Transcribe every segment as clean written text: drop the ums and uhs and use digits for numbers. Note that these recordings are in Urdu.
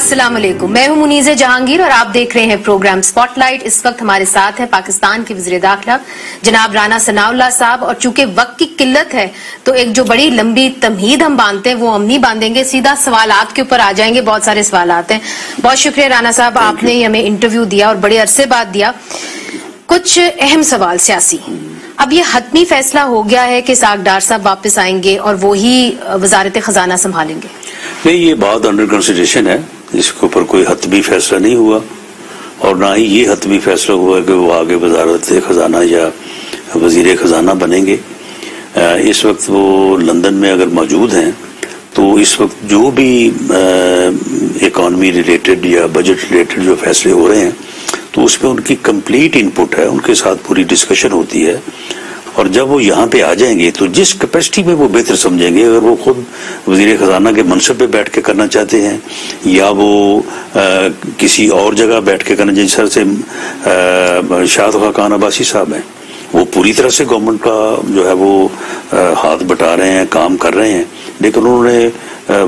السلام علیکم، میں ہوں منیزہ جہانگیر اور آپ دیکھ رہے ہیں پروگرام سپاٹ لائٹ۔ اس وقت ہمارے ساتھ ہے پاکستان کے وزیر داخلہ جناب رانا ثناء اللہ صاحب، اور چونکہ وقت کی قلت ہے تو ایک جو بڑی لمبی تمہید ہم باندھتے ہیں وہ ہم نہیں باندھیں گے، سیدھا سوالات کے اوپر آ جائیں گے۔ بہت سارے سوالات ہیں۔ بہت شکریہ رانا صاحب، آپ نے ہمیں انٹرویو دیا اور بڑے عرصے بعد دیا۔ کچھ اہم سوال سیاسی، اب یہ حتمی فیصلہ ہو گیا ہے کہ اسحاق ڈار صاحب واپس آئیں گے اور وہی وزارت خزانہ سنبھالیں گے؟ نہیں، یہ بات انڈر کنسیڈریشن ہے، اس کے اوپر کوئی حتمی فیصلہ نہیں ہوا، اور نہ ہی یہ حتمی فیصلہ ہوا کہ وہ آگے وزارت خزانہ یا وزیر خزانہ بنیں گے۔ اس وقت وہ لندن میں اگر موجود ہیں تو اس وقت جو بھی اکانومی ریلیٹڈ یا بجٹ ریلیٹڈ جو فیصلے ہو رہے ہیں تو اس میں ان کی کمپلیٹ انپٹ ہے، ان کے ساتھ پوری ڈسکشن ہوتی ہے، اور جب وہ یہاں پہ آ جائیں گے تو جس کیپیسٹی میں وہ بہتر سمجھیں گے، اگر وہ خود وزیر خزانہ کے منصب پہ بیٹھ کے کرنا چاہتے ہیں یا وہ کسی اور جگہ بیٹھ کے کرنا، جس طرح سے شاہد خاقان عباسی صاحب ہیں، وہ پوری طرح سے گورنمنٹ کا جو ہے وہ ہاتھ بٹا رہے ہیں، کام کر رہے ہیں، لیکن انہوں نے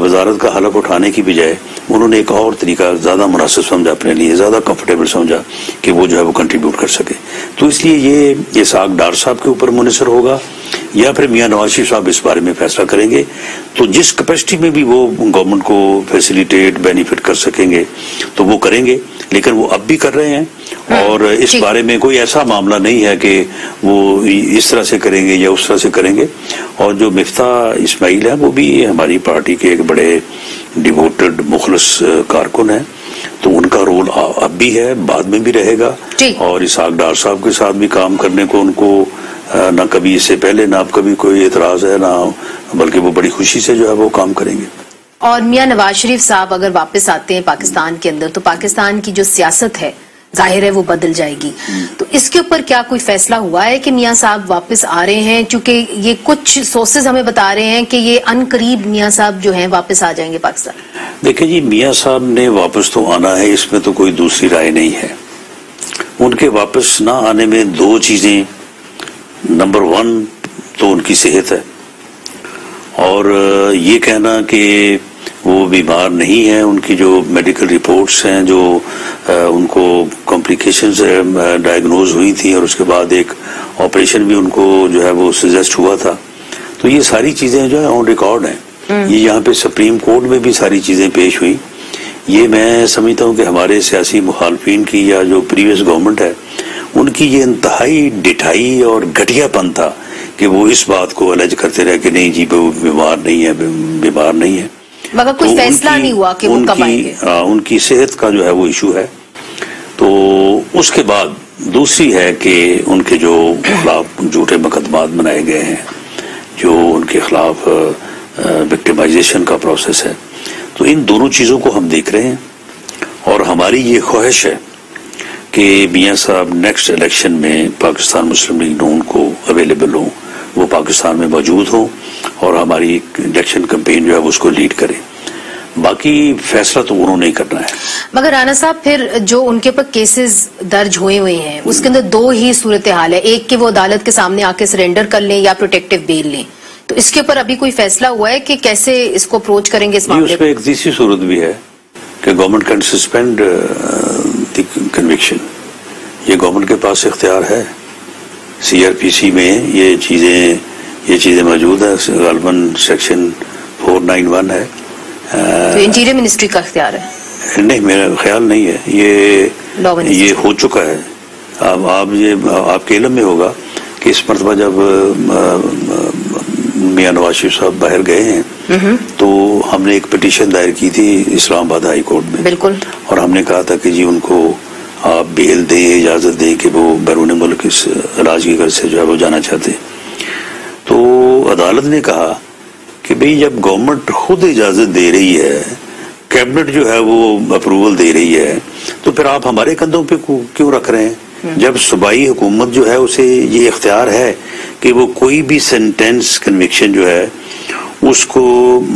وزارت کا حلف اٹھانے کی بجائے انہوں نے ایک اور طریقہ زیادہ مناسب سمجھا، اپنے لیے زیادہ کمفرٹیبل سمجھا کہ وہ جو ہے وہ کنٹریبیوٹ کر سکے۔ تو اس لیے یہ اسحاق ڈار صاحب کے اوپر منحصر ہوگا یا پھر میاں نواز شریف صاحب اس بارے میں فیصلہ کریں گے، تو جس کیپیسٹی میں بھی وہ گورنمنٹ کو فیسیلیٹیٹ بینیفٹ کر سکیں گے تو وہ کریں گے، لیکن وہ اب بھی کر رہے ہیں، اور اس بارے میں کوئی ایسا معاملہ نہیں ہے کہ وہ اس طرح سے کریں گے یا اس طرح سے کریں گے۔ اور جو مفتاح اسماعیل ہے وہ بھی ہماری پارٹی کے ایک بڑے ڈیووٹڈ مخلص کارکن ہیں، تو ان کا رول اب بھی ہے، بعد میں بھی رہے گا، اور اسحاق ڈار صاحب کے ساتھ بھی کام کرنے کو ان کو نہ کبھی اس سے پہلے نہ اب کبھی کوئی اعتراض ہے، نہ بلکہ وہ بڑی خوشی سے جو ہے وہ کام کریں گے۔ اور میاں نواز شریف صاحب اگر واپس آتے ہیں پاکستان کے اندر تو پاکستان کی جو سیاست ہے ظاہر ہے وہ بدل جائے گی، تو اس کے اوپر کیا کوئی فیصلہ ہوا ہے کہ میاں صاحب واپس آ رہے ہیں؟ چونکہ یہ کچھ سورسز ہمیں بتا رہے ہیں کہ یہ ان قریب میاں صاحب جو ہیں واپس آ جائیں گے پاکستان۔ دیکھیں جی، میاں صاحب نے واپس تو آنا ہے، اس میں تو کوئی دوسری رائے نہیں ہے۔ ان کے واپس نہ آنے میں دو چیزیں، نمبر 1 تو ان کی صحت ہے، اور یہ کہنا کہ وہ بیمار نہیں ہیں، ان کی جو میڈیکل رپورٹس ہیں جو ان کو کمپلیکیشنز ڈائگنوز ہوئی تھیں، اور اس کے بعد ایک آپریشن بھی ان کو جو ہے وہ سجیسٹ ہوا تھا، تو یہ ساری چیزیں جو ہے آن ریکارڈ ہیں، یہ یہاں پہ سپریم کورٹ میں بھی ساری چیزیں پیش ہوئی۔ یہ میں سمجھتا ہوں کہ ہمارے سیاسی مخالفین کی یا جو پریویس گورنمنٹ ہے ان کی یہ انتہائی ڈٹھائی اور گھٹیا پن تھا کہ وہ اس بات کو الج کرتے رہے کہ نہیں جی وہ بیمار نہیں ہے، بیمار نہیں ہے، مگر کوئی فیصلہ نہیں ہوا کہ وہ کب آئیں گے۔ ان کی صحت کا جو ہے وہ ایشو ہے۔ تو اس کے بعد دوسری ہے کہ ان کے جو خلاف جھوٹے مقدمات بنائے گئے ہیں، جو ان کے خلاف وکٹمائزیشن کا پروسیس ہے، تو ان دونوں چیزوں کو ہم دیکھ رہے ہیں، اور ہماری یہ خواہش ہے کہ میاں صاحب نیکسٹ الیکشن میں پاکستان مسلم لیگ نون کو اویلیبل ہوں، وہ پاکستان میں موجود ہوں، اور ہماری الیکشن کمپین جو ہے اس کو لیڈ کریں۔ باقی فیصلہ تو انہوں نے ہی کرنا ہے۔ مگر رانا صاحب پھر جو ان کے اوپر کیسز درج ہوئے ہیں اس کے اندر دو ہی صورتحال ہے، ایک کہ وہ عدالت کے سامنے آ کے سرنڈر کر لیں یا پروٹیکٹیو بیل لیں، تو اس کے اوپر ابھی کوئی فیصلہ ہوا ہے کہ کیسے اس کو اپروچ کریں گے اس معاملے؟ اس میں ایک تیسری صورت بھی ہے کہ government can suspend the conviction, یہ گورنمنٹ کے پاس اختیار ہے، CRPC میں یہ چیزیں موجود ہیں، غالباً سیکشن 491 ہے، تو انٹیریئر منسٹری کا اختیار ہے؟ نہیں، میرا خیال نہیں ہے، یہ ہو چکا ہے۔ آپ کے علم میں ہوگا کہ اس مرتبہ جب میاں نواز شریف صاحب باہر گئے ہیں تو ہم نے ایک پٹیشن دائر کی تھی اسلام آباد ہائی کورٹ میں، بالکل، اور ہم نے کہا تھا کہ جی ان کو آپ بیل دیں، اجازت دیں کہ وہ بیرون ملک اس راج کے گھر سے جو ہے وہ جانا چاہتے، تو عدالت نے کہا کہ بھئی جب گورنمنٹ خود اجازت دے رہی ہے، کیبنٹ جو ہے وہ اپروول دے رہی ہے، تو پھر آپ ہمارے کندھوں پہ کیوں رکھ رہے ہیں؟ جب صوبائی حکومت جو ہے اسے یہ اختیار ہے کہ وہ کوئی بھی سینٹینس کنوکشن جو ہے اس کو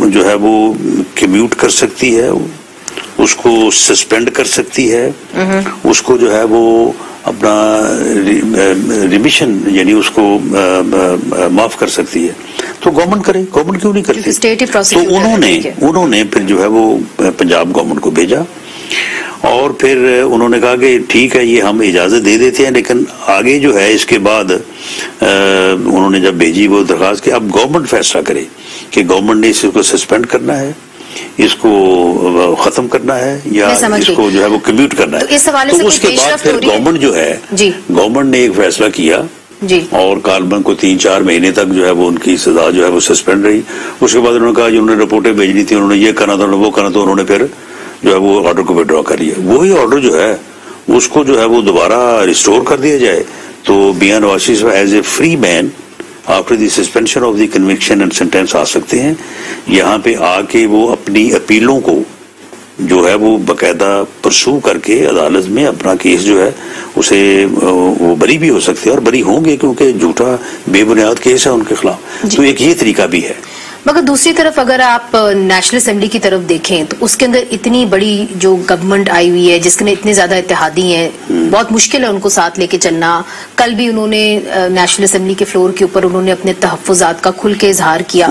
جو ہے وہ کمیوٹ کر سکتی ہے، اس کو سسپینڈ کر سکتی ہے، اس کو جو ہے وہ اپنا ریمیشن یعنی اس کو معاف کر سکتی ہے، تو گورنمنٹ کرے, گورنمنٹ کیوں نہیں کرتی؟ تو انہوں نے پھر جو ہے وہ پنجاب گورنمنٹ کو بھیجا اور پھر انہوں نے کہا کہ ٹھیک ہے یہ ہم اجازت دے دیتے ہیں, لیکن آگے جو ہے اس کے بعد انہوں نے جب بھیجی وہ درخواست کہ اب گورنمنٹ فیصلہ کرے کہ گورنمنٹ نے اس کو سسپینڈ کرنا ہے, اس کو ختم کرنا ہے یا اس کو جو ہے وہ کمیوٹ کرنا ہے. تو اس کے بعد پھر گورنمنٹ جو ہے گورنمنٹ نے ایک فیصلہ کیا اور کالبن کو 3-4 مہینے تک جو ہے وہ ان کی سزا جو ہے وہ سسپینڈ رہی. اس کے بعد انہوں نے کہا انہوں نے رپورٹیں بھیجنی تھی, انہوں نے یہ کرنا تھا, وہ کرنا, تو انہوں نے پھر جو ہے وہ آرڈر کو وڈرا کر لیا. وہی آرڈر جو ہے اس کو جو ہے وہ دوبارہ ریسٹور کر دیا جائے تو Mian Nawaz Sharif as a free man after the suspension of the conviction and sentence آ سکتے ہیں. یہاں پہ آ کے وہ اپنی اپیلوں کو جو ہے وہ باقاعدہ پرسو کر کے عدالت میں اپنا کیس جو ہے اسے وہ بری بھی ہو سکتے ہیں اور بری ہوں گے کیونکہ جھوٹا بے بنیاد کیس ہے ان کے خلاف. تو ایک یہ طریقہ بھی ہے. مگر دوسری طرف اگر آپ نیشنل اسمبلی کی طرف دیکھیں تو اس کے اندر اتنی بڑی جو گورنمنٹ آئی ہوئی ہے جس کے اتنے زیادہ اتحادی ہیں, بہت مشکل ہے ان کو ساتھ لے کے چلنا. کل بھی انہوں نے نیشنل اسمبلی کے فلور کے اوپر انہوں نے اپنے تحفظات کا کھل کے اظہار کیا.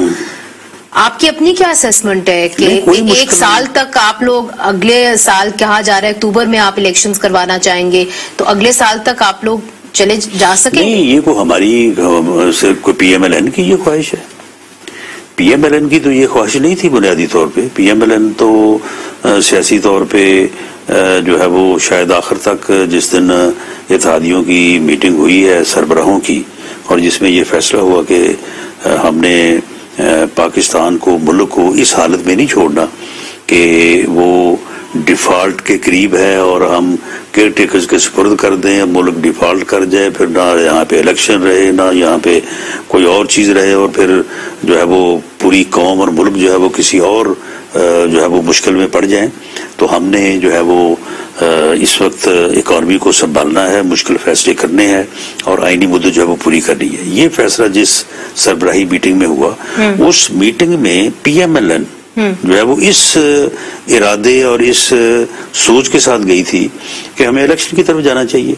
آپ کی اپنی کیا اسیسمنٹ ہے کہ ایک سال تک آپ لوگ, اگلے سال کہا جا رہا ہے اکتوبر میں آپ الیکشنز کروانا چاہیں گے, تو اگلے سال تک آپ لوگ چلے جا سکیں؟ نہیں, یہ کوئی ہماری کوئی پی ایم ایل این کی یہ خواہش ہے. پی ایم ایل این کی تو یہ خواہش نہیں تھی بنیادی طور پہ. پی ایم ایل این تو سیاسی طور پہ جو ہے وہ شاید آخر تک جس دن اتحادیوں کی میٹنگ ہوئی ہے سربراہوں کی اور جس میں یہ فیصلہ ہوا کہ ہم نے پاکستان کو, ملک کو اس حالت میں نہیں چھوڑنا کہ وہ ڈیفالٹ کے قریب ہے اور ہم کیئر ٹیکرز کے سپرد کر دیں, ملک ڈیفالٹ کر جائے, پھر نہ یہاں پہ الیکشن رہے نہ یہاں پہ کوئی اور چیز رہے اور پھر جو ہے وہ پوری قوم اور ملک جو ہے وہ کسی اور جو ہے وہ مشکل میں پڑ جائیں. تو ہم نے جو ہے وہ اس وقت اکانومی کو سنبھالنا ہے, مشکل فیصلے کرنے ہیں اور آئینی مدت جو ہے وہ پوری کرنی ہے. یہ فیصلہ جس سربراہی میٹنگ میں ہوا اس میٹنگ میں پی ایم ایل این جو ہے وہ اس ارادے اور اس سوچ کے ساتھ گئی تھی کہ ہمیں الیکشن کی طرف جانا چاہیے.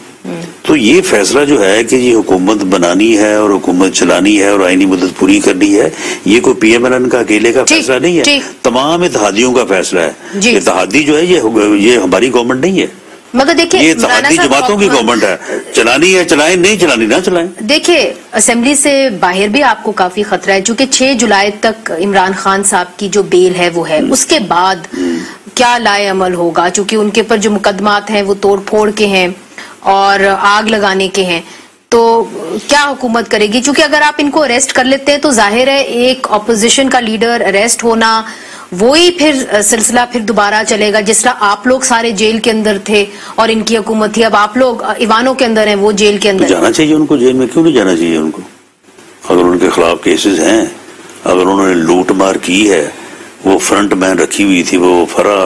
تو یہ فیصلہ جو ہے کہ یہ حکومت بنانی ہے اور حکومت چلانی ہے اور آئینی مدت پوری کرنی ہے, یہ کوئی پی ایم ایل این کا اکیلے کا فیصلہ نہیں ہے, تمام اتحادیوں کا فیصلہ ہے. اتحادی جو ہے یہ ہماری گورنمنٹ نہیں ہے, مگر دیکھیں یہ اتحادی جماعتوں کی گورنمنٹ ہے. چلانی ہے چلائیں, نہیں چلانی نہ چلائیں. دیکھیں اسمبلی سے باہر بھی آپ کو کافی خطرہ ہے چونکہ 6 جولائی تک عمران خان صاحب کی جو بیل ہے وہ ہے, اس کے بعد کیا لائے عمل ہوگا چونکہ ان کے پر جو مقدمات ہیں وہ توڑ پھوڑ کے ہیں اور آگ لگانے کے ہیں, تو کیا حکومت کرے گی؟ چونکہ اگر آپ ان کو اریسٹ کر لیتے ہیں تو ظاہر ہے ایک اپوزیشن کا لیڈر اریسٹ ہونا وہی پھر سلسلہ پھر دوبارہ چلے گا. جس طرح آپ لوگ سارے جیل کے اندر تھے اور ان کی حکومت تھی, اب آپ لوگ ایوانوں کے اندر ہیں, وہ جیل کے اندر. جانا چاہیے ان کو جیل میں, کیوں نہیں جانا چاہیے ان کو؟ اگر ان کے خلاف کیسز ہیں, اگر انہوں نے لوٹ مار کی ہے, وہ فرنٹ مین رکھی ہوئی تھی وہ فرا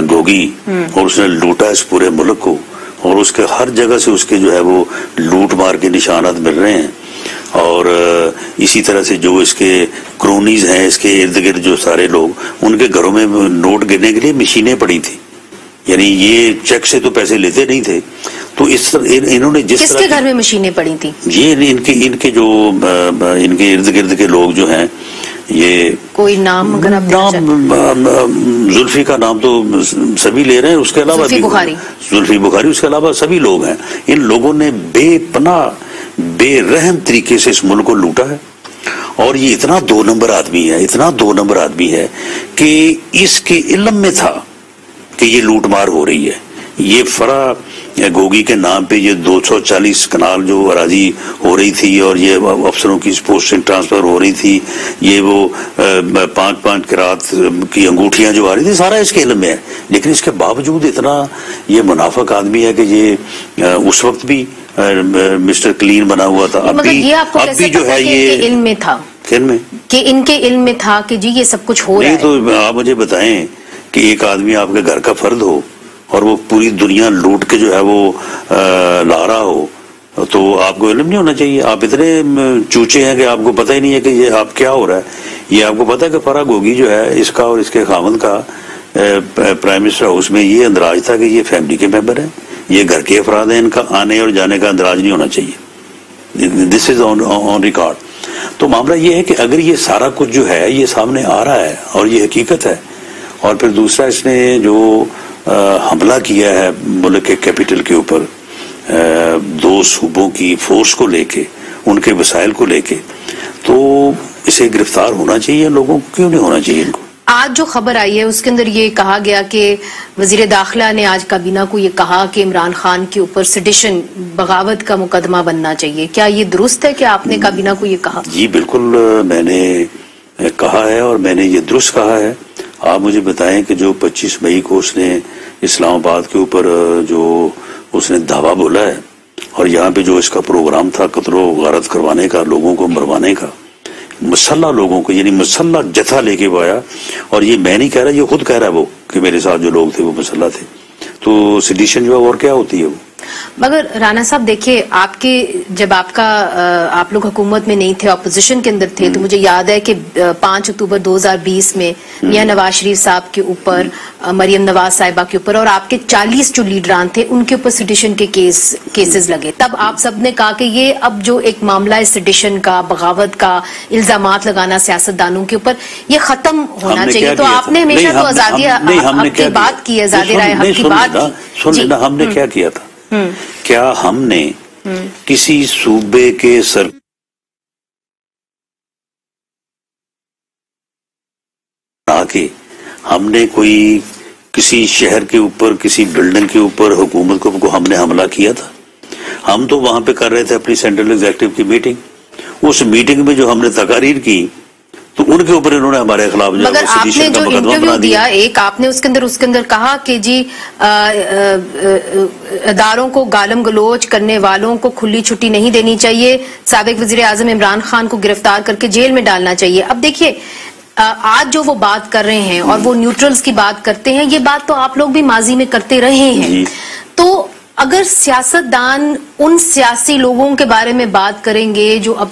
گوگی اور اس نے لوٹا اس پورے ملک کو اور اس کے ہر جگہ سے اس کے جو ہے وہ لوٹ مار کے نشانات مل رہے ہیں. اور اسی طرح سے جو اس کے کرونیز ہیں, اس کے ارد گرد جو سارے لوگ, ان کے گھروں میں نوٹ گرنے کے لیے مشینیں پڑی تھی, یعنی یہ چیک سے تو پیسے لیتے نہیں تھے. تو اس طرح انہوں نے جس طرح کس کے گھر میں مشینیں پڑی تھی, یہ ان کے جو ان کے ارد گرد کے لوگ جو ہیں, یہ کوئی نام اگر آپ زلفی کا نام تو سبھی لے رہے ہیں, اس کے علاوہ زلفی بخاری, اس کے علاوہ سبھی لوگ ہیں. ان لوگوں نے بے پناہ بے رحم طریقے سے اس ملک کو لوٹا ہے اور یہ اتنا 2 نمبر آدمی ہے, اتنا 2 نمبر آدمی ہے کہ اس کے علم میں تھا کہ یہ لوٹ مار ہو رہی ہے. یہ فرا گوگی کے نام پہ یہ 240 کنال جو اراضی ہو رہی تھی اور یہ افسروں کی پوسٹنگ ٹرانسفر ہو رہی تھی, یہ وہ 5 قرات کی انگوٹھیاں جو آ رہی تھی, سارا اس کے علم میں ہے. لیکن اس کے باوجود اتنا یہ منافق آدمی ہے کہ یہ اس وقت بھی مسٹر کلین بنا ہوا تھا, اب بھی جو ہے یہ علم میں تھا کہ ان کے علم میں تھا کہ جی یہ سب کچھ ہو رہا ہے. نہیں تو آپ مجھے بتائیں کہ ایک آدمی آپ کے گھر کا فرد ہو اور وہ پوری دنیا لوٹ کے جو ہے وہ لا رہا ہو, تو آپ کو علم نہیں ہونا چاہیے؟ آپ اتنے چوچے ہیں کہ آپ کو پتہ ہی نہیں ہے کہ یہ آپ کیا ہو رہا ہے. یہ آپ کو پتہ ہے کہ فرا گوگی جو ہے اس کا اور اس کے خاوند کا پرائم منسٹر ہاؤس میں یہ اندراج تھا کہ یہ فیملی کے ممبر ہیں, یہ گھر کے افراد ہیں, ان کا آنے اور جانے کا اندراج نہیں ہونا چاہیے. دس از آن ریکارڈ. تو معاملہ یہ ہے کہ اگر یہ سارا کچھ جو ہے یہ سامنے آ رہا ہے اور یہ حقیقت ہے، اور پھر دوسرا اس نے جو حملہ کیا ہے ملک کے کیپٹل کے اوپر 2 صوبوں کی فورس کو لے کے، ان کے وسائل کو لے کے، تو اسے گرفتار ہونا چاہیے. لوگوں کو کیوں نہیں ہونا چاہیے ان کو؟ آج جو خبر آئی ہے اس کے اندر یہ کہا گیا کہ وزیر داخلہ نے آج کابینہ کو یہ کہا کہ عمران خان کے اوپر سیڈیشن، بغاوت کا مقدمہ بننا چاہیے. کیا یہ درست ہے کہ آپ نے کابینہ کو یہ کہا؟ جی بالکل، میں نے کہا ہے اور میں نے یہ درست کہا ہے. آپ مجھے بتائیں کہ جو 25 مئی کو اس نے اسلام آباد کے اوپر جو اس نے دعویٰ بولا ہے، اور یہاں پہ جو اس کا پروگرام تھا قتل و غارت کروانے کا، لوگوں کو مروانے کا، مسلح لوگوں کو، یعنی مسلح جتھا لے کے وہ آیا. اور یہ میں نہیں کہہ رہا، یہ خود کہہ رہا ہے وہ کہ میرے ساتھ جو لوگ تھے وہ مسلح تھے. تو سیڈیشن جو ہے اور کیا ہوتی ہے وہ؟ مگر رانا صاحب دیکھیے، جب آپ لوگ حکومت میں نہیں تھے، اپوزیشن کے اندر تھے، تو مجھے یاد ہے کہ 5 اکتوبر 2020 میں میاں نواز شریف صاحب کے اوپر، مریم نواز صاحبہ کے اوپر، اور آپ کے 40 جو لیڈران تھے ان کے اوپر سیڈیشن کے کیسز لگے. تب آپ سب نے کہا کہ یہ اب جو ایک معاملہ ہے سیڈیشن کا، بغاوت کا، الزامات لگانا سیاستدانوں کے اوپر، یہ ختم ہونا چاہیے. تو آپ نے ہمیشہ تو آزادی حق کی بات کی ہے، آزادی رائے حق کی بات کی. سن لینا، ہم نے کیا کیا تھا؟ کیا ہم نے کسی صوبے کے سر کے ہم نے کوئی کسی شہر کے اوپر، کسی بلڈنگ کے اوپر حکومت کو ہم نے حملہ کیا تھا؟ ہم تو وہاں پہ کر رہے تھے اپنی سینٹرل ایگزیکٹو کی میٹنگ. اس میٹنگ میں جو ہم نے تقاریر کی تو ان کے اوپر انہوں نے ہمارے خلاف جو مگر آپ نے جو انٹرویو دیا ایک، آپ نے اس کے اندر کہا کہ جی اداروں کو گالم گلوچ کرنے والوں کو کھلی چھٹی نہیں دینی چاہیے، سابق وزیر اعظم عمران خان کو گرفتار کر کے جیل میں ڈالنا چاہیے. اب دیکھیے آج جو وہ بات کر رہے ہیں اور وہ نیوٹرلز کی بات کرتے ہیں، یہ بات تو آپ لوگ بھی ماضی میں کرتے رہے ہیں. تو اگر سیاستدان ان سیاسی لوگوں کے بارے میں بات کریں گے جو اب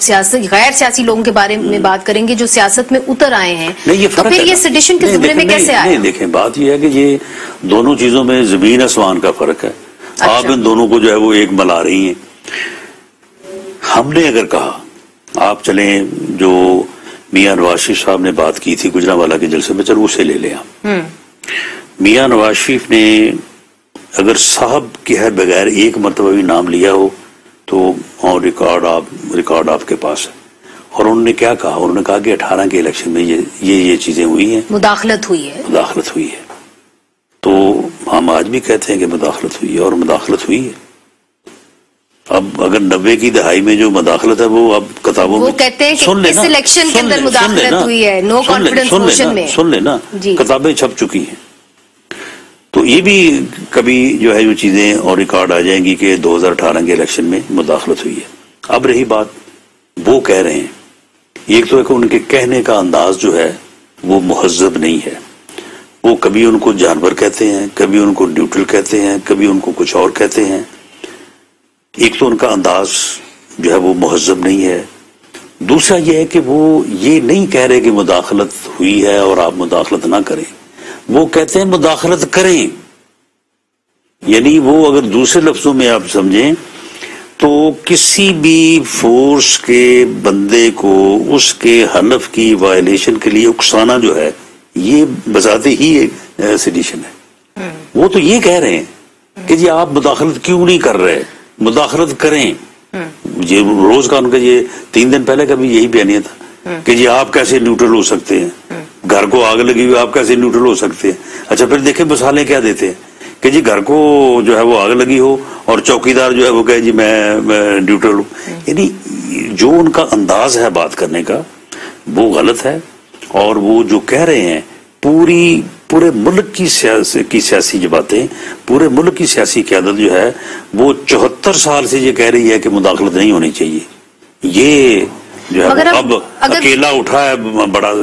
غیر سیاسی لوگوں کے بارے میں بات کریں گے جو سیاست میں اتر آئے ہیں، تو پھر یہ سیڈیشن کے زمرے میں کیسے آئے؟ دیکھیں بات یہ ہے کہ یہ دونوں چیزوں میں زمین آسمان کا فرق ہے. آپ ان دونوں کو جو ہے وہ ایک ملا رہی ہیں. ہم نے اگر کہا، آپ چلیں جو میاں نواز شریف صاحب نے بات کی تھی گجرانوالہ کے جلسے میں، چلو اسے لے لیں. میاں نواز شریف نے اگر صاحب کے بغیر ایک مرتبہ بھی نام لیا ہو تو ریکارڈ آپ کے پاس ہے. اور انہوں نے کیا کہا؟ انہوں نے کہا کہ 18 کے الیکشن میں یہ چیزیں ہوئی ہیں، مداخلت ہوئی ہے. تو ہم آج بھی کہتے ہیں کہ مداخلت ہوئی ہے، اور مداخلت ہوئی ہے. اب اگر 90 کی دہائی میں جو مداخلت ہے وہ اب کتابوں میں، وہ کہتے ہیں کہ اس الیکشن کے اندر مداخلت ہوئی ہے، نو کانفیڈنس موشن میں. سن لینا، کتابیں چھپ چکی ہیں. تو یہ بھی کبھی جو ہے جو چیزیں اور ریکارڈ آ جائیں گی کہ 2018 کے الیکشن میں مداخلت ہوئی ہے. اب رہی بات، وہ کہہ رہے ہیں، ایک تو ہے کہ ان کے کہنے کا انداز جو ہے وہ مہذب نہیں ہے. وہ کبھی ان کو جانور کہتے ہیں، کبھی ان کو نیوٹرل کہتے ہیں، کبھی ان کو کچھ اور کہتے ہیں. ایک تو ان کا انداز جو ہے وہ مہذب نہیں ہے. دوسرا یہ ہے کہ وہ یہ نہیں کہہ رہے کہ مداخلت ہوئی ہے اور آپ مداخلت نہ کریں، وہ کہتے ہیں مداخلت کریں. یعنی وہ اگر دوسرے لفظوں میں آپ سمجھیں تو کسی بھی فورس کے بندے کو اس کے حلف کی وائلیشن کے لیے اکسانا جو ہے یہ بذات ہی ایک سیڈیشن ہے. وہ تو یہ کہہ رہے ہیں کہ جی آپ مداخلت کیوں نہیں کر رہے، مداخلت کریں. یہ روز کا ان کا یہ 3 دن پہلے کا بھی یہی بیانیہ تھا کہ جی آپ کیسے نیوٹرل ہو سکتے ہیں، گھر کو آگ لگی ہوئی آپ کیسے نیوٹرل ہو سکتے ہیں. اچھا پھر دیکھیں مثالیں کیا دیتے ہیں کہ جی گھر کو جو ہے وہ آگ لگی ہو اور چوکیدار جو ہے وہ کہے جی میں نیوٹرل ہوں. یعنی جو ان کا انداز ہے بات کرنے کا وہ غلط ہے. اور وہ جو کہہ رہے ہیں پورے ملک کی سیاسی جو باتیں، پورے ملک کی سیاسی قیادت جو ہے وہ 74 سال سے یہ کہہ رہی ہے کہ مداخلت نہیں ہونی چاہیے. یہ جو ہے اب اکیلا اٹھا ہے بڑا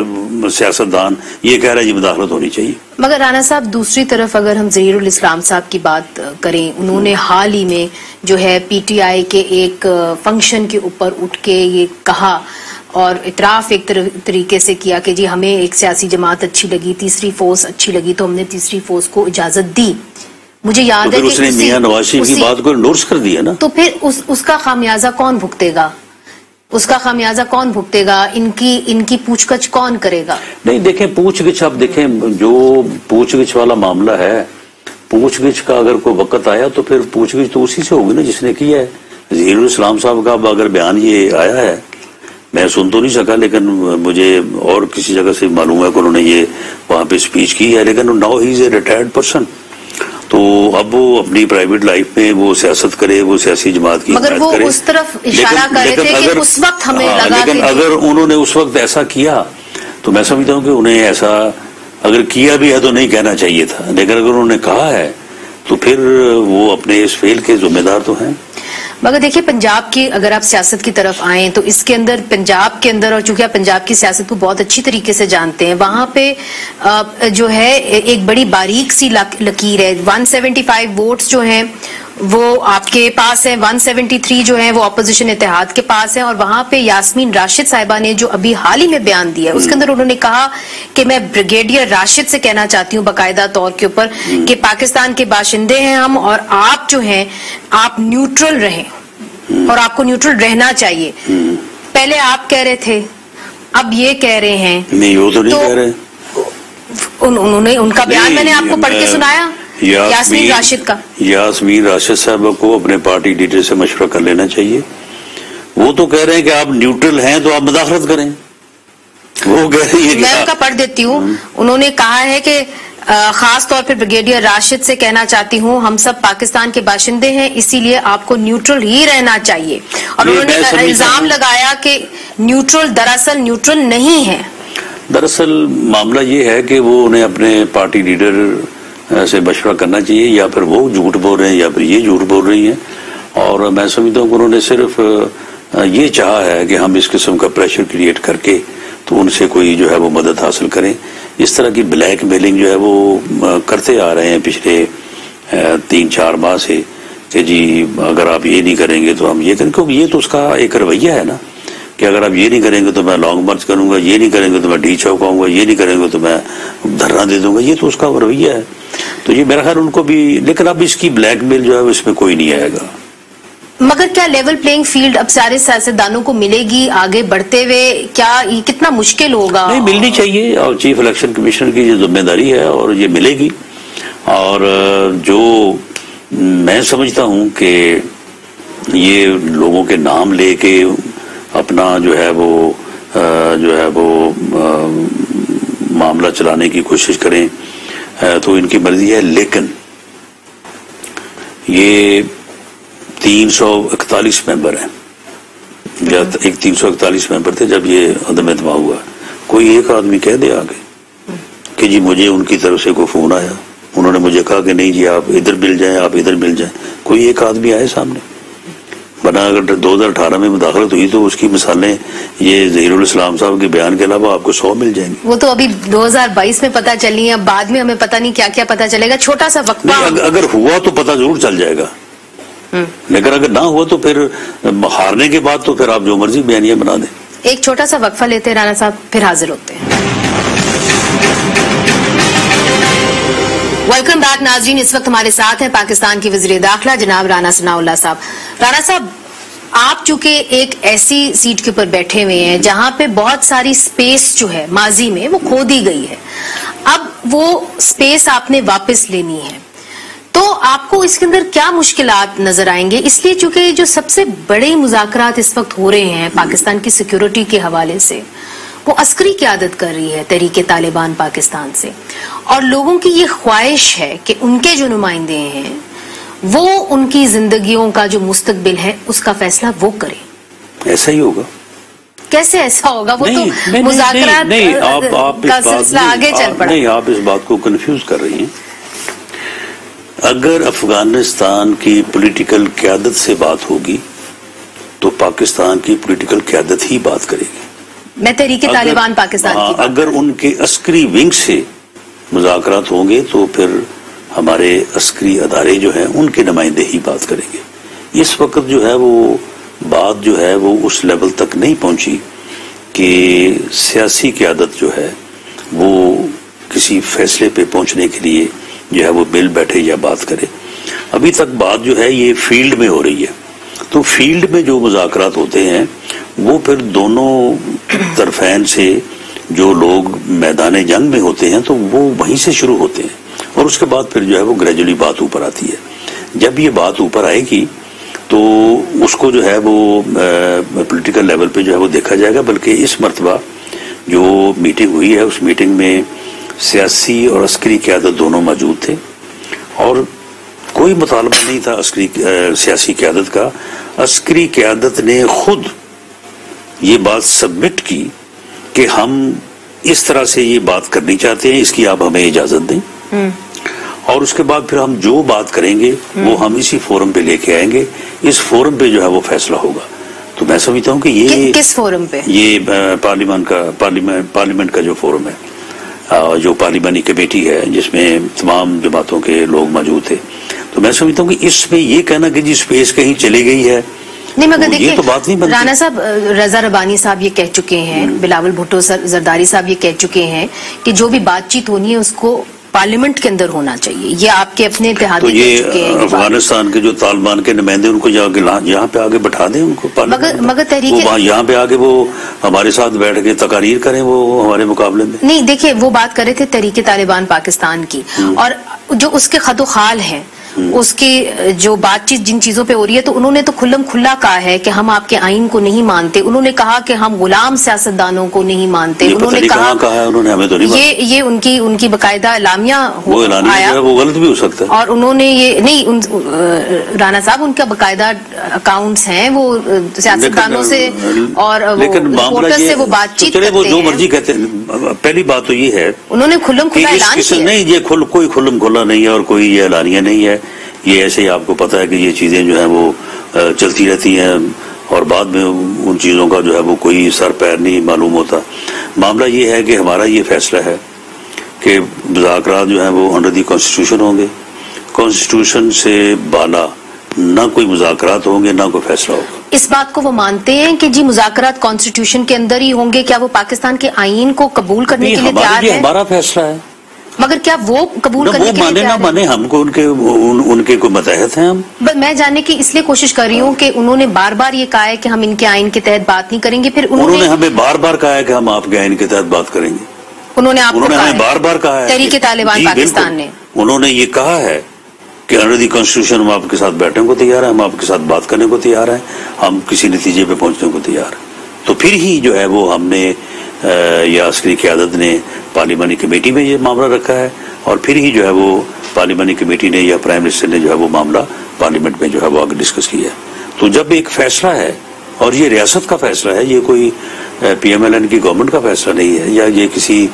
سیاستدان، یہ کہہ رہا ہے جی مداخلت ہونی چاہیے. مگر رانا صاحب دوسری طرف اگر ہم ظہیر الاسلام صاحب کی بات کریں، انہوں نے حال ہی میں جو ہے پی ٹی آئی کے ایک فنکشن کے اوپر اٹھ کے یہ کہا اور اعتراف ایک طریقے سے کیا کہ جی ہمیں ایک سیاسی جماعت اچھی لگی، تیسری فورس اچھی لگی تو ہم نے تیسری فورس کو اجازت دی. مجھے یاد ہے کہ اس نے میاں نواز شریف کی بات کو انڈورس کر دیا نا. تو پھر اس کا خامیازہ کون بھگتے گا؟ اس کا خامیازہ کون بھگتے گا؟ ان کی پوچھ گچھ کون کرے گا؟ نہیں دیکھیں پوچھ گچھ، اب دیکھیں جو پوچھ گچھ والا معاملہ ہے، پوچھ گچھ کا اگر کوئی وقت آیا تو پھر پوچھ گچھ تو اسی سے ہوگی نا جس نے کیا ہے. ظہیر الاسلام صاحب کا اگر بیان یہ آیا ہے، میں سن تو نہیں سکا لیکن مجھے اور کسی جگہ سے معلوم ہے کہ انہوں نے یہ وہاں پہ اسپیچ کی ہے، لیکن now he is a retired person. تو اب وہ اپنی پرائیویٹ لائف میں وہ سیاست کرے، وہ سیاسی جماعت کی مگر وہ اس طرف اشارہ کر رہے تھے کہ اس وقت ہمیں لگا، لیکن اگر انہوں نے اس وقت ایسا کیا تو میں سمجھتا ہوں کہ انہیں ایسا اگر کیا بھی ہے تو نہیں کہنا چاہیے تھا، لیکن اگر انہوں نے کہا ہے تو پھر وہ اپنے اس فعل کے ذمہ دار تو ہیں. مگر دیکھیں پنجاب کی اگر آپ سیاست کی طرف آئیں تو اس کے اندر پنجاب کے اندر، اور چونکہ آپ پنجاب کی سیاست کو بہت اچھی طریقے سے جانتے ہیں، وہاں پہ جو ہے ایک بڑی باریک سی لکیر ہے. 175 ووٹس جو ہیں وہ آپ کے پاس ہیں، 173 جو ہیں وہ اپوزیشن اتحاد کے پاس ہیں. اور وہاں پہ یاسمین راشد صاحبہ نے جو ابھی حال ہی میں بیان دیا ہے اس کے اندر انہوں نے کہا کہ میں بریگیڈیئر راشد سے کہنا چاہتی ہوں باقاعدہ طور کے اوپر کہ پاکستان کے باشندے ہیں ہم، اور آپ جو ہیں آپ نیوٹرل رہیں اور آپ کو نیوٹرل رہنا چاہیے. پہلے آپ کہہ رہے تھے، اب یہ کہہ رہے ہیں. نہیں وہ تو نہیں کہہ رہے. انہوں نے ان کا بیان میں نے آپ کو پڑھ کے سنایا یاسمین راشد کا. یاسمین راشد صاحب کو اپنے پارٹی لیڈر سے مشورہ کر لینا چاہیے. وہ تو کہہ رہے ہیں کہ آپ نیوٹرل ہیں تو آپ مداخلت کریں. وہ کہہ رہی ہے میں ان کا پڑھ دیتی ہوں. انہوں نے کہا ہے کہ خاص طور پر بریگیڈیئر راشد سے کہنا چاہتی ہوں ہم سب پاکستان کے باشندے ہیں، اسی لیے آپ کو نیوٹرل ہی رہنا چاہیے. اور انہوں نے الزام لگایا کہ نیوٹرل دراصل نیوٹرل نہیں ہے. دراصل معاملہ یہ ہے کہ وہ انہیں اپنے پارٹی لیڈر سے مشورہ کرنا چاہیے، یا پھر وہ جھوٹ بول رہے ہیں یا پھر یہ جھوٹ بول رہی ہیں. اور میں سمجھتا ہوں کہ انہوں نے صرف یہ چاہا ہے کہ ہم اس قسم کا پریشر کریٹ کر کے تو ان سے کوئی جو ہے وہ مدد حاصل کریں. اس طرح کی بلیک میلنگ جو ہے وہ کرتے آ رہے ہیں پچھلے 3-4 ماہ سے کہ جی اگر آپ یہ نہیں کریں گے تو ہم یہ کریں. کیونکہ یہ تو اس کا ایک رویہ ہے نا کہ اگر آپ یہ نہیں کریں گے تو میں لانگ مارچ کروں گا، یہ نہیں کریں گے تو میں ڈی چوک آؤں گا، یہ نہیں کریں گے تو میں دھرنا دے دوں گا. یہ تو اس کا رویہ ہے. تو یہ میرا خیال ان کو بھی، لیکن اب اس کی بلیک میل جو ہے اس میں کوئی نہیں آئے گا. مگر کیا لیول پلینگ فیلڈ اب سارے سیاستدانوں کو ملے گی آگے بڑھتے ہوئے؟ کیا کتنا مشکل ہوگا؟ نہیں ملنی چاہیے، اور چیف الیکشن کمیشنر کی یہ ذمہ داری ہے اور یہ ملے گی. اور جو میں سمجھتا ہوں کہ یہ لوگوں کے نام لے کے اپنا جو ہے وہ معاملہ چلانے کی کوشش کریں تو ان کی مرضی ہے. لیکن یہ 341 ممبر ہیں، ایک 341 ممبر تھے جب یہ عدم اعتماد ہوا. کوئی ایک آدمی کہہ دے آگے کہ جی مجھے ان کی طرف سے کوئی فون آیا، انہوں نے مجھے کہا کہ نہیں جی آپ ادھر مل جائیں، آپ ادھر مل جائیں. کوئی ایک آدمی آئے سامنے. بنا اگر 2018 میں مداخلت ہوئی تو اس کی مثالیں یہ ظہیر الاسلام صاحب کے بیان کے علاوہ آپ کو 100 مل جائیں گی. وہ تو ابھی 2022 میں پتہ چلی ہیں، بعد میں ہمیں پتہ نہیں کیا کیا پتہ چلے گا. چھوٹا سا وقفہ. اگر ہوا تو پتہ ضرور چل جائے گا، لیکن اگر نہ ہوا تو پھر ہارنے کے بعد تو پھر آپ جو مرضی بیانیہ بنا دیں. ایک چھوٹا سا وقفہ لیتے ہیں رانا صاحب، پھر حاضر ہوتے ہیں. ویلکم بیک ناظرین. اس وقت ہمارے ساتھ ہیں پاکستان کے وزیر داخلہ جناب رانا ثناء اللہ صاحب. رانا صاحب، آپ چونکہ ایک ایسی سیٹ کے اوپر بیٹھے ہوئے ہیں جہاں پہ بہت ساری سپیس جو ہے ماضی میں وہ کھو دی گئی ہے، اب وہ سپیس آپ نے واپس لینی ہے، تو آپ کو اس کے اندر کیا مشکلات نظر آئیں گے؟ اس لیے چونکہ جو سب سے بڑے مذاکرات اس وقت ہو رہے ہیں پاکستان کی سیکیورٹی کے حوالے سے، وہ عسکری قیادت کر رہی ہے تحریک طالبان پاکستان سے، اور لوگوں کی یہ خواہش ہے کہ ان کے جو نمائندے ہیں وہ ان کی زندگیوں کا جو مستقبل ہے اس کا فیصلہ وہ کریں. ایسا ہی ہوگا؟ کیسے ایسا ہوگا؟ وہ تو مذاکرات کا سلسلہ آگے چل پڑا. نہیں، آپ اس بات کو کنفیوز کر رہی ہیں. اگر افغانستان کی پولیٹیکل قیادت سے بات ہوگی تو پاکستان کی پولیٹیکل قیادت ہی بات کرے گی. میں تحریک طالبان پاکستان کی اگر ان کے عسکری ونگ سے مذاکرات ہوں گے تو پھر ہمارے عسکری ادارے جو ہیں ان کے نمائندے ہی بات کریں گے. اس وقت جو ہے وہ بات جو ہے وہ اس لیول تک نہیں پہنچی کہ سیاسی قیادت جو ہے وہ کسی فیصلے پہ پہنچنے کے لیے جو ہے وہ مل بیٹھے یا بات کرے. ابھی تک بات جو ہے یہ فیلڈ میں ہو رہی ہے. تو فیلڈ میں جو مذاکرات ہوتے ہیں وہ پھر دونوں طرفین سے جو لوگ میدان جنگ میں ہوتے ہیں تو وہ وہیں سے شروع ہوتے ہیں اور اس کے بعد پھر جو ہے وہ گریجولی بات اوپر آتی ہے. جب یہ بات اوپر آئے گی تو اس کو جو ہے وہ پولیٹیکل لیول پہ جو ہے وہ دیکھا جائے گا. بلکہ اس مرتبہ جو میٹنگ ہوئی ہے اس میٹنگ میں سیاسی اور عسکری قیادت دونوں موجود تھے اور کوئی مطالبہ نہیں تھا سیاسی قیادت کا. عسکری قیادت نے خود یہ بات سبمٹ کی کہ ہم اس طرح سے یہ بات کرنی چاہتے ہیں, اس کی آپ ہمیں اجازت دیں اور اس کے بعد پھر ہم جو بات کریں گے وہ ہم اسی فورم پہ لے کے آئیں گے. اس فورم پہ جو ہے وہ فیصلہ ہوگا. تو میں سمجھتا ہوں کہ یہ کس فورم پہ؟ یہ پارلیمنٹ کا جو فورم ہے, جو پارلیمانی کمیٹی ہے جس میں تمام جماعتوں کے لوگ موجود تھے. تو میں سمجھتا ہوں کہ اس میں یہ کہنا کہ جی اسپیس کہیں چلی گئی ہے نہیں, مگر یہ تو بات نہیں بنتی. رانا صاحب, رضا ربانی صاحب یہ کہہ چکے ہیں, بلاول بھٹو زرداری صاحب یہ کہہ چکے ہیں کہ جو بھی بات چیت ہونی ہے اس کو پارلیمنٹ کے اندر ہونا چاہیے. یہ آپ کے اپنے اتحادی تو یہ افغانستان کے جو طالبان کے نمائندے ان کو یہاں پہ آگے بٹھا دیں, ان کو مگر تحریک یہاں پہ آگے وہ ہمارے ساتھ بیٹھ کے تقاریر کریں وہ ہمارے مقابلے میں. نہیں دیکھیں, وہ بات کر رہے تھے تحریک طالبان پاکستان کی اور جو اس کے خد و خال ہیں, اس کی جو بات چیت جن چیزوں پہ ہو رہی ہے تو انہوں نے تو کھلم کھلا کہا ہے کہ ہم آپ کے آئین کو نہیں مانتے. انہوں نے کہا کہ ہم غلام سیاستدانوں کو نہیں مانتے. انہوں نے کہا ہمیں تو نہیں, یہ ان کی باقاعدہ اعلامیہ آیا, وہ غلط بھی ہو سکتا ہے. اور انہوں نے یہ نہیں, رانا صاحب ان کا باقاعدہ اکاؤنٹس ہیں وہ سیاستدانوں سے اور رپورٹر سے وہ بات چیت کرتے ہیں. وہ جو مرضی کہتے ہیں. پہلی بات تو یہ ہے انہوں نے کھلم کھلا اعلان کیا. نہیں, یہ کوئی کھلم کھلا نہیں ہے اور کوئی یہ اعلانیہ نہیں ہے. یہ ایسے ہی آپ کو پتا ہے کہ یہ چیزیں جو ہیں وہ چلتی رہتی ہیں اور بعد میں ان چیزوں کا جو ہے وہ کوئی سر پیر نہیں معلوم ہوتا. معاملہ یہ ہے کہ ہمارا یہ فیصلہ ہے کہ مذاکرات جو ہیں وہ انڈر دی کانسٹیٹیوشن ہوں گے. کانسٹیٹیوشن سے بالا نہ کوئی مذاکرات ہوں گے نہ کوئی فیصلہ ہوگا. اس بات کو وہ مانتے ہیں کہ جی مذاکرات کانسٹیٹیوشن کے اندر ہی ہوں گے؟ کیا وہ پاکستان کے آئین کو قبول کرنے کے لیے تیار ہے؟ ہمارا فیصلہ ہے, مگر کیا وہ قبول کرنے کے لیے مانے نہ مانے ہم کو ان کے کوئی متحد ہیں. ہم میں جاننے کی اس لیے کوشش کر رہی ہوں کہ انہوں نے بار بار یہ کہا ہے کہ ہم ان کے آئین کے تحت بات نہیں کریں گے, پھر انہوں نے ہمیں بار بار کہا ہے کہ ہم آپ کے آئین کے تحت بات کریں گے. انہوں نے ہمیں بار بار کہا ہے, تحریک طالبان پاکستان نے انہوں نے یہ کہا ہے کہ انڈر دی کانسٹیٹیوشن ہم آپ کے ساتھ بیٹھنے کو تیار ہیں, ہم آپ کے ساتھ بات کرنے کو تیار ہیں, ہم کسی نتیجے پہ پہنچنے کو تیار ہیں. تو پھر ہی جو ہے وہ ہم نے یا عسکری قیادت نے پارلیمانی کمیٹی میں یہ معاملہ رکھا ہے اور پھر ہی جو ہے وہ پارلیمانی کمیٹی نے یا پرائم منسٹر نے جو ہے وہ معاملہ پارلیمنٹ میں جو ہے وہ آگے ڈسکس کیا ہے. تو جب ایک فیصلہ ہے اور یہ ریاست کا فیصلہ ہے, یہ کوئی پی ایم ایل این کی گورنمنٹ کا فیصلہ نہیں ہے یا یہ کسی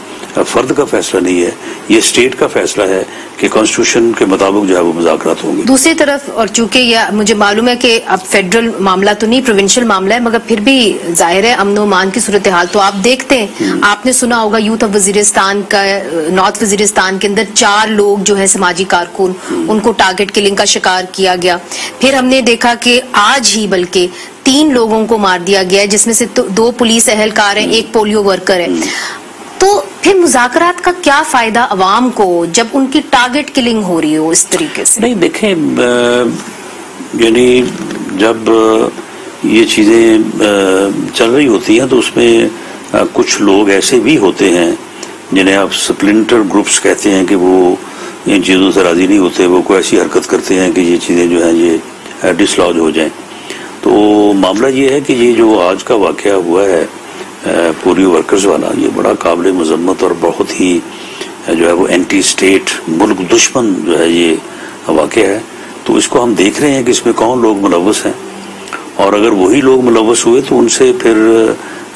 فرد کا فیصلہ نہیں ہے, یہ اسٹیٹ کا فیصلہ ہے کہ کانسٹیٹیوشن کے مطابق جو ہے وہ مذاکرات ہوں گے. دوسری طرف, اور چونکہ یہ مجھے معلوم ہے کہ اب فیڈرل معاملہ تو نہیں, پروونشل معاملہ ہے, مگر پھر بھی ظاہر ہے امن و امان کی صورتحال تو آپ دیکھتے ہیں. آپ نے سنا ہوگا یوتھ آف وزیرستان کا, نارتھ وزیرستان کے اندر 4 لوگ جو ہے سماجی کارکن, ان کو ٹارگٹ کلنگ کا شکار کیا گیا. پھر ہم نے دیکھا کہ آج ہی بلکہ 3 لوگوں کو مار دیا گیا ہے, جس میں سے 2 پولیس اہلکار ہیں, 1 پولیو ورکر ہے. تو پھر مذاکرات کا کیا فائدہ عوام کو جب ان کی ٹارگٹ کلنگ ہو رہی ہو اس طریقے سے؟ نہیں دیکھیں, یعنی جب یہ چیزیں چل رہی ہوتی ہیں تو اس میں کچھ لوگ ایسے بھی ہوتے ہیں جنہیں آپ سپلنٹر گروپس کہتے ہیں کہ وہ ان چیزوں سے راضی نہیں ہوتے, وہ کوئی ایسی حرکت کرتے ہیں کہ یہ چیزیں جو ہیں یہ ڈسلوج ہو جائیں. تو معاملہ یہ ہے کہ یہ جو آج کا واقعہ ہوا ہے پولیو ورکرز والا, یہ بڑا قابل مذمت اور بہت ہی جو ہے وہ اینٹی اسٹیٹ ملک دشمن جو ہے یہ واقعہ ہے. تو اس کو ہم دیکھ رہے ہیں کہ اس میں کون لوگ ملوث ہیں, اور اگر وہی لوگ ملوث ہوئے تو ان سے پھر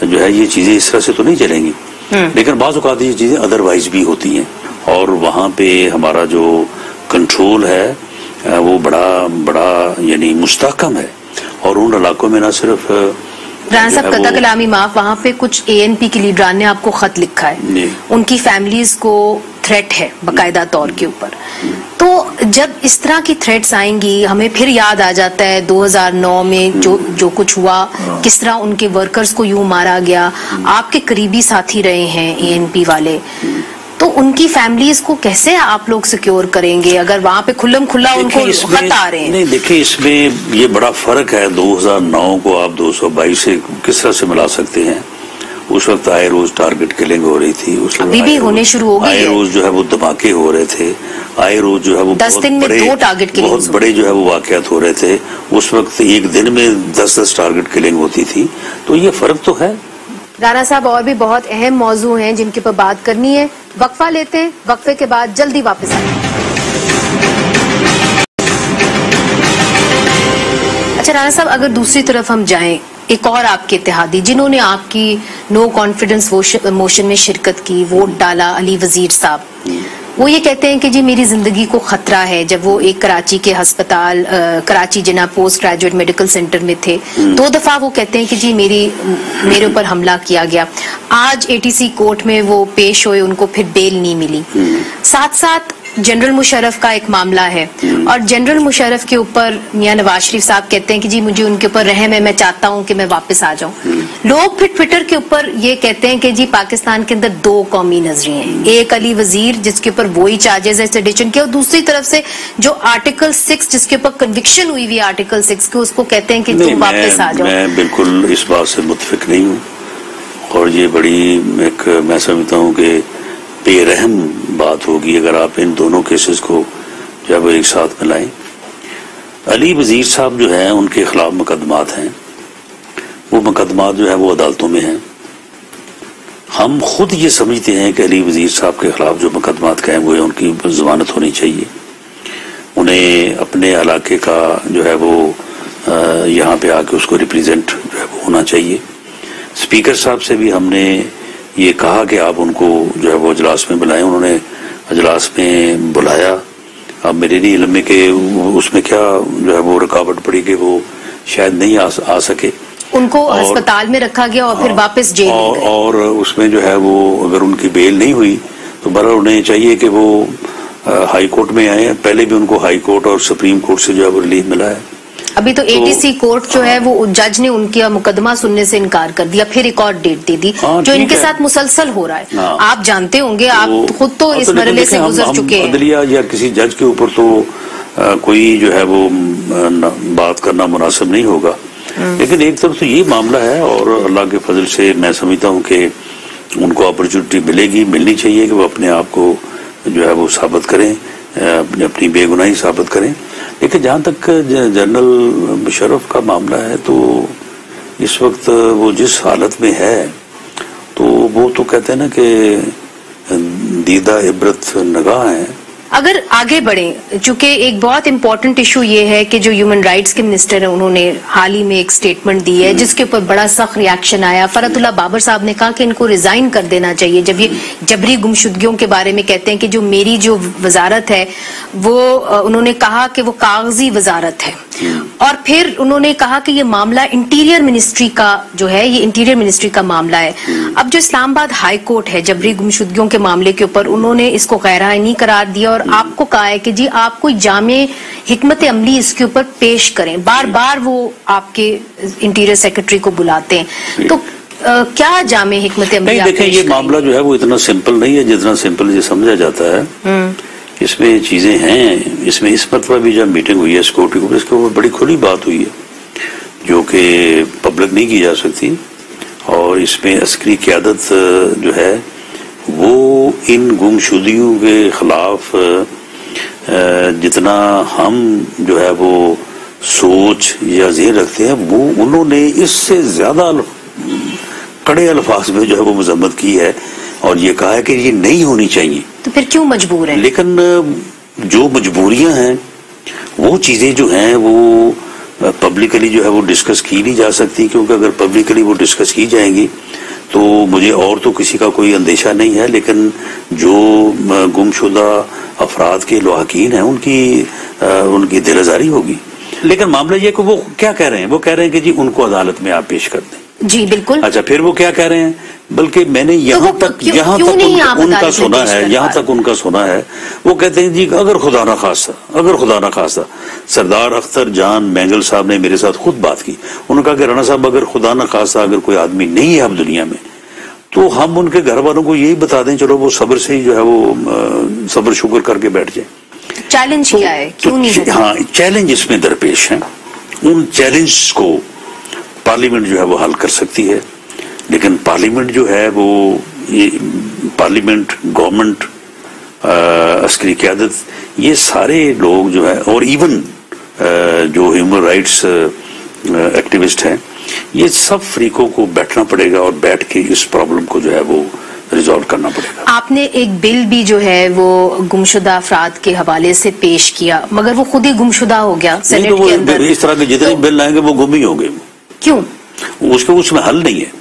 جو ہے یہ چیزیں اس طرح سے تو نہیں چلیں گی. لیکن بعض اوقات یہ چیزیں ادروائز بھی ہوتی ہیں اور وہاں پہ ہمارا جو کنٹرول ہے وہ بڑا یعنی مستحکم ہے. اور ان علاقوں میں نہ صرف رانا صاحب قطع کلامی معاف, وہاں پہ کچھ اے این پی کے لیڈران نے آپ کو خط لکھا ہے, ان کی فیملیز کو تھریٹ ہے باقاعدہ طور کے اوپر. تو جب اس طرح کی تھریٹس آئیں گی, ہمیں پھر یاد آ جاتا ہے 2009 میں جو کچھ ہوا, کس طرح ان کے ورکرز کو یوں مارا گیا. آپ کے قریبی ساتھی رہے ہیں اے این پی والے, تو ان کی فیملیز کو کیسے آپ لوگ سیکیور کریں گے اگر وہاں پہ کھلم کھلا ان کو خط آ رہے ہیں؟ نہیں دیکھیں، اس میں یہ بڑا فرق ہے. 2009 کو آپ 222 سے کس طرح سے ملا سکتے ہیں؟ اس وقت آئے روز ٹارگٹ کلنگ ہو رہی تھی، اس ابھی بھی ہونے شروع ہو گئی ہے. آئے روز جو ہے وہ دھماکے ہو رہے تھے، آئے روز جو ہے وہ 10 دن میں 2 ٹارگٹ کلنگ، بہت بڑے جو ہے وہ واقعات ہو رہے تھے. اس وقت ایک دن میں 10 ٹارگٹ کلنگ ہوتی تھی. تو یہ فرق تو ہے. رانا صاحب اور بھی بہت اہم موضوع ہیں جن کے پر بات کرنی ہے. وقفہ لیتے ہیں، وقفے کے بعد جلدی واپس آئیں. اچھا رانا صاحب، اگر دوسری طرف ہم جائیں، ایک اور آپ کے اتحادی جنہوں نے آپ کی نو کانفیڈنس موشن میں شرکت کی، ووٹ ڈالا، علی وزیر صاحب، وہ یہ کہتے ہیں کہ جی میری زندگی کو خطرہ ہے. جب وہ ایک کراچی کے ہسپتال، کراچی جناب پوسٹ گریجویٹ میڈیکل سینٹر میں تھے، 2 دفعہ وہ کہتے ہیں کہ جی میرے اوپر حملہ کیا گیا. آج ATC کورٹ میں وہ پیش ہوئے، ان کو پھر بیل نہیں ملی. ساتھ ساتھ جنرل مشرف کا ایک معاملہ ہے، اور جنرل مشرف کے اوپر میاں نواز شریف صاحب کہتے ہیں کہ جی مجھے ان کے اوپر رحم ہے، میں چاہتا ہوں کہ میں واپس آ جاؤں. لوگ پھر ٹویٹر کے اوپر یہ کہتے ہیں کہ جی پاکستان کے اندر 2 قومی نظریے ہیں، ایک علی وزیر جس کے اوپر وہی چارجز ہے سیڈیشن کے، اور دوسری طرف سے جو آرٹیکل 6 جس کے اوپر کنوکشن ہوئی ہوئی آرٹیکل 6 کے، اس کو کہتے ہیں کہ تم واپس آ جاؤ. میں بالکل اس بات سے متفق نہیں ہوں، اور یہ بڑی ایک میں سمجھتا ہوں کہ بے رحم بات ہوگی اگر آپ ان دونوں کیسز کو جب ایک ساتھ ملائیں. علی وزیر صاحب جو ہیں ان کے خلاف مقدمات ہیں، وہ مقدمات جو ہے وہ عدالتوں میں ہیں. ہم خود یہ سمجھتے ہیں کہ علی وزیر صاحب کے خلاف جو مقدمات قائم ہوئے ان کی ضمانت ہونی چاہیے. انہیں اپنے علاقے کا جو ہے وہ یہاں پہ آ کے اس کو ریپریزنٹ جو ہے وہ ہونا چاہیے. اسپیکر صاحب سے بھی ہم نے یہ کہا کہ آپ ان کو جو ہے وہ اجلاس میں بلائیں. انہوں نے اجلاس میں بلایا. اب میرے نہیں علم میں کہ اس میں کیا جو ہے وہ رکاوٹ پڑی کہ وہ شاید نہیں آ سکے. ان کو ہسپتال میں رکھا گیا اور پھر واپس جیل میں گئے. اور اس میں جو ہے وہ اگر ان کی بیل نہیں ہوئی تو برابر انہیں چاہیے کہ وہ ہائی کورٹ میں آئے. پہلے بھی ان کو ہائی کورٹ اور سپریم کورٹ سے جو ہے وہ ریلیف ملا ہے. ابھی تو ATC کورٹ جو ہے وہ جج نے ان کا مقدمہ سننے سے انکار کر دیا، پھر ایک اور ڈیٹ دے دی جو ان کے ساتھ مسلسل ہو رہا ہے. آپ جانتے ہوں گے، آپ خود تو اس مرحلے سے گزر چکے ہیں. عدلیہ یا کسی جج کے اوپر تو کوئی جو ہے وہ بات کرنا مناسب نہیں ہوگا، لیکن ایک طرف تو یہ معاملہ ہے، اور اللہ کے فضل سے میں سمجھتا ہوں کہ ان کو اپرچونٹی ملنی چاہیے کہ وہ اپنے آپ کو جو ہے وہ ثابت کریں، اپنی بے گناہی ثابت کریں. لیکن جہاں تک جنرل مشرف کا معاملہ ہے تو اس وقت وہ جس حالت میں ہے تو وہ تو کہتے ہیں نا کہ دیدہ عبرت نگاہ ہیں. اگر آگے بڑھیں، چونکہ ایک بہت امپورٹنٹ ایشو یہ ہے کہ جو ہیومن رائٹس کے منسٹر ہیں انہوں نے حال ہی میں ایک سٹیٹمنٹ دی ہے جس کے اوپر بڑا سخت ریاکشن آیا. فرحت اللہ بابر صاحب نے کہا کہ ان کو ریزائن کر دینا چاہیے جب یہ جبری گمشدگیوں کے بارے میں کہتے ہیں کہ جو میری جو وزارت ہے وہ انہوں نے کہا کہ وہ کاغذی وزارت ہے. اور پھر انہوں نے کہا کہ یہ معاملہ انٹیریئر منسٹری کا جو ہے، یہ انٹیریئر منسٹری کا معاملہ ہے. اب جو اسلام آباد ہائی کورٹ ہے جبری گمشدگیوں کے معاملے کے اوپر انہوں نے اس کو غیر آئینی قرار دیا اور آپ کو کہا ہے کہ جی آپ کوئی جامع حکمت عملی اس کے اوپر پیش کریں. بار بار وہ آپ کے انٹیریئر سیکرٹری کو بلاتے ہیں، تو کیا جامع حکمت عملی؟ نہیں دیکھیں، یہ معاملہ جو ہے وہ اتنا سمپل نہیں ہے جتنا سمپل یہ سمجھا جاتا ہے. اس میں چیزیں ہیں، اس میں اس مرتبہ بھی جب میٹنگ ہوئی ہے سیکورٹی کو، اس کے اوپر بڑی کھلی بات ہوئی ہے جو کہ پبلک نہیں کی جا سکتی. اور اس میں عسکری قیادت جو ہے وہ ان گمشدگیوں کے خلاف جتنا ہم جو ہے وہ سوچ یا ذہن رکھتے ہیں وہ انہوں نے اس سے زیادہ کڑے الفاظ میں جو ہے وہ مذمت کی ہے اور یہ کہا ہے کہ یہ نہیں ہونی چاہیے. تو پھر کیوں مجبور ہیں؟ لیکن جو مجبوریاں ہیں وہ چیزیں جو ہیں وہ پبلکلی جو ہے وہ ڈسکس کی نہیں جا سکتی، کیونکہ اگر پبلکلی وہ ڈسکس کی جائیں گی تو مجھے اور تو کسی کا کوئی اندیشہ نہیں ہے، لیکن جو گمشدہ افراد کے لواحقین ہیں ان کی دل آزاری ہوگی. لیکن معاملہ یہ کہ وہ کیا کہہ رہے ہیں؟ وہ کہہ رہے ہیں کہ جی ان کو عدالت میں آپ پیش کر دیں. جی بالکل. اچھا پھر وہ کیا کہہ رہے ہیں؟ بلکہ میں نے یہاں تک ان کا سنا ہے وہ کہتے ہیں جی اگر خدا نخواستہ سردار اختر جان مینگل صاحب نے میرے ساتھ خود بات کی. انہوں نے کہا کہ رانا صاحب اگر خدا نخواستہ اگر کوئی آدمی نہیں ہے اب دنیا میں تو ہم ان کے گھر والوں کو یہی بتا دیں چلو وہ صبر سے ہی جو ہے وہ صبر شکر کر کے بیٹھ جائیں. چیلنج کیا ہے, کیوں نہیں؟ ہاں چیلنج اس میں درپیش ہیں, ان چیلنج کو پارلیمنٹ جو ہے وہ حل کر سکتی ہے, لیکن پارلیمنٹ جو ہے وہ پارلیمنٹ, گورنمنٹ, عسکری قیادت, یہ سارے لوگ جو ہے اور ایون جو ہیومن رائٹس ایکٹیوسٹ ہیں, یہ سب فریقوں کو بیٹھنا پڑے گا اور بیٹھ کے اس پرابلم کو جو ہے وہ ریزالو کرنا پڑے گا. آپ نے ایک بل بھی جو ہے وہ گمشدہ افراد کے حوالے سے پیش کیا, مگر وہ خود ہی گمشدہ ہو گیا سینیٹ کے اندر. اس طرح کے جتنے بل آئیں گے وہ گم ہی ہوں گے. کیوں؟ اس میں حل نہیں ہے.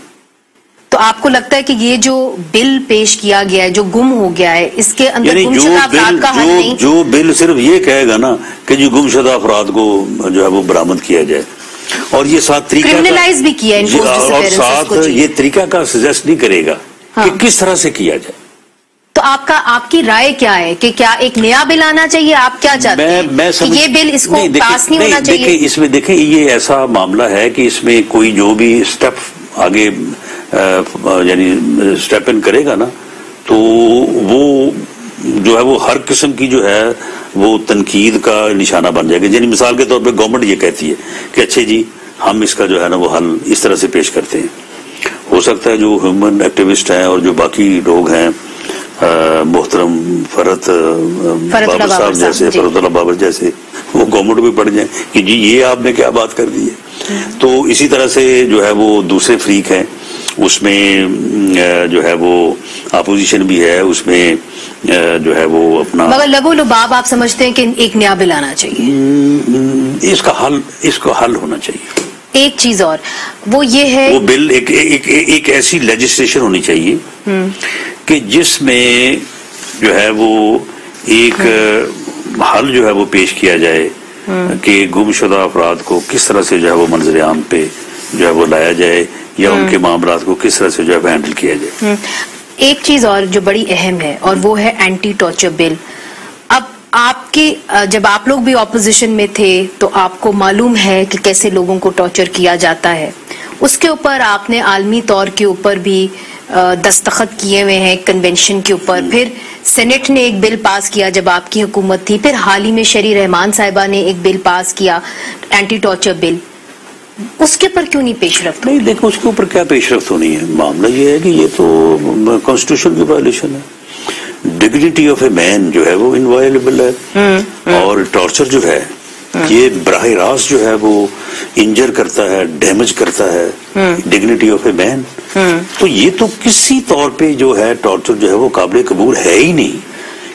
تو آپ کو لگتا ہے کہ یہ جو بل پیش کیا گیا ہے جو گم ہو گیا ہے, اس کے اندر گمشدہ افراد کا حل نہیں؟ جو بل صرف یہ کہے گا نا کہ جو گمشدہ افراد کو جو ہے وہ برآمد کیا جائے, اور یہ ساتھ طریقہ کرمنلائز بھی کیا ہے, اور ساتھ یہ طریقہ کا سجیسٹ نہیں کرے گا کہ کس طرح سے کیا جائے. تو آپ کی رائے کیا ہے کہ کیا ایک نیا بل آنا چاہیے؟ آپ کیا چاہتے ہیں کہ یہ بل اس کو پاس نہیں ہونا چاہیے؟ اس میں دیکھیں یہ ایسا معاملہ ہے کہ اس میں کوئی جو بھی اسٹیپ آگے یعنی اسٹیپ ان کرے گا نا, تو وہ جو ہے وہ ہر قسم کی جو ہے وہ تنقید کا نشانہ بن جائے گا. یعنی مثال کے طور پہ گورنمنٹ یہ کہتی ہے کہ اچھے جی ہم اس کا جو ہے نا وہ حل اس طرح سے پیش کرتے ہیں. ہو سکتا ہے جو ہیومن ایکٹیوسٹ ہیں اور جو باقی لوگ ہیں, محترم فرحت بابر صاحب جیسے, فرحت اللہ بابر جیسے, وہ گورنمنٹ بھی پڑ جائیں کہ جی یہ آپ نے کیا بات کر دی ہے. تو اسی طرح سے جو ہے وہ دوسرے فریق ہیں, اس میں جو ہے وہ اپوزیشن بھی ہے, اس میں جو ہے وہ اپنا, مگر لبو لباب آپ سمجھتے ہیں کہ ایک نیا بل آنا چاہیے, اس کو حل ہونا چاہیے. ایک چیز اور وہ یہ ہے, وہ بل ایک ایسی لیجسلیشن ہونی چاہیے کہ جس میں جو ہے وہ ایک حل جو ہے وہ پیش کیا جائے کہ گمشدہ افراد کو کس طرح سے جو ہے وہ منظر عام پہ جو ہے وہ لایا جائے, یا ان کے معاملات کو کس طرح سے جو ہے ہینڈل کیا جائے. ایک چیز اور جو بڑی اہم ہے, اور وہ ہے اینٹی ٹارچر بل. اب آپ کے جب آپ لوگ بھی اپوزیشن میں تھے تو آپ کو معلوم ہے کہ کیسے لوگوں کو ٹارچر کیا جاتا ہے. اس کے اوپر آپ نے عالمی طور کے اوپر بھی دستخط کیے ہوئے ہیں کنونشن کے اوپر. پھر سینٹ نے ایک بل پاس کیا جب آپ کی حکومت تھی, پھر حال ہی میں شری رحمان صاحبہ نے ایک بل پاس کیا اینٹی ٹارچر بل. اس کے اوپر کیوں نہیں پیش رفت؟ نہیں دیکھو اس کے اوپر کیا پیش رفت ہونی ہے, معاملہ یہ ہے کہ یہ تو کانسٹیٹیوشن کی وائلیشن ہے. ڈگنیٹی آف اے مین جو ہے وہ انوائلیبل ہے, اور ٹارچر جو ہے یہ براہ راست جو ہے وہ انجر کرتا ہے, ڈیمیج کرتا ہے ڈگنیٹی آف اے مین. تو یہ تو کسی طور پہ جو ہے ٹارچر جو ہے وہ قابل قبول ہے ہی نہیں.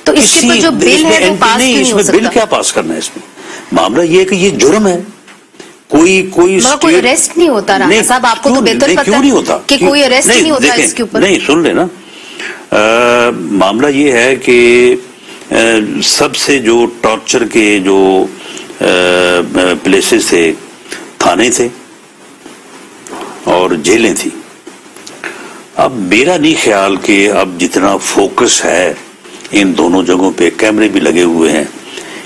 تو اس کے اوپر جو بل ہے وہ پاس نہیں ہو سکتا. بل کیا پاس کرنا ہے اس میں؟ معاملہ یہ ہے کہ یہ جرم ہے. کوئی اریسٹ نہیں ہوتا رانا صاحب, آپ کو تو بہتر پتا ہے کہ کوئی اریسٹ نہیں ہوتا اس کے اوپر. نہیں سن لینا, معاملہ یہ ہے کہ سب سے جو ٹارچر کے جو پلیسز تھے, تھانے تھے اور جیلیں تھیں. اب میرا نہیں خیال کہ اب جتنا فوکس ہے ان دونوں جگہوں پہ, کیمرے بھی لگے ہوئے ہیں,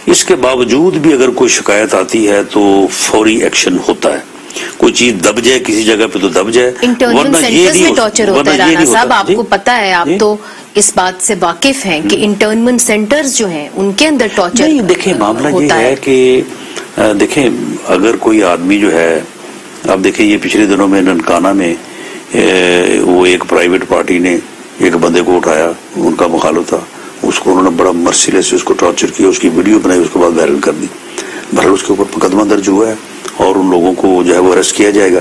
اس کے باوجود بھی اگر کوئی شکایت آتی ہے تو فوری ایکشن ہوتا ہے. کوئی چیز دب جائے کسی جگہ پہ تو دب جائے, ورنہ یہ نہیں ٹارچر ہوتا ہے. رانا صاحب آپ کو پتا ہے, آپ تو اس بات سے واقف ہیں کہ انٹرنمنٹ سینٹرز جو ہیں ان کے اندر ٹارچر نہیں. دیکھیں معاملہ یہ ہے کہ دیکھیں اگر کوئی آدمی جو ہے, اب دیکھیں یہ پچھلے دنوں میں ننکانہ میں وہ ایک پرائیویٹ پارٹی نے ایک بندے کو اٹھایا, ان کا مخالف تھا, اس کو انہوں نے بڑا مرسیلیس اس کو ٹارچر کیا, اس کی ویڈیو بنائی, اس کے بعد وائرل کر دی. بہرحال اس کے اوپر مقدمہ درج ہوا ہے اور ان لوگوں کو جو ہے وہ اریسٹ کیا جائے گا.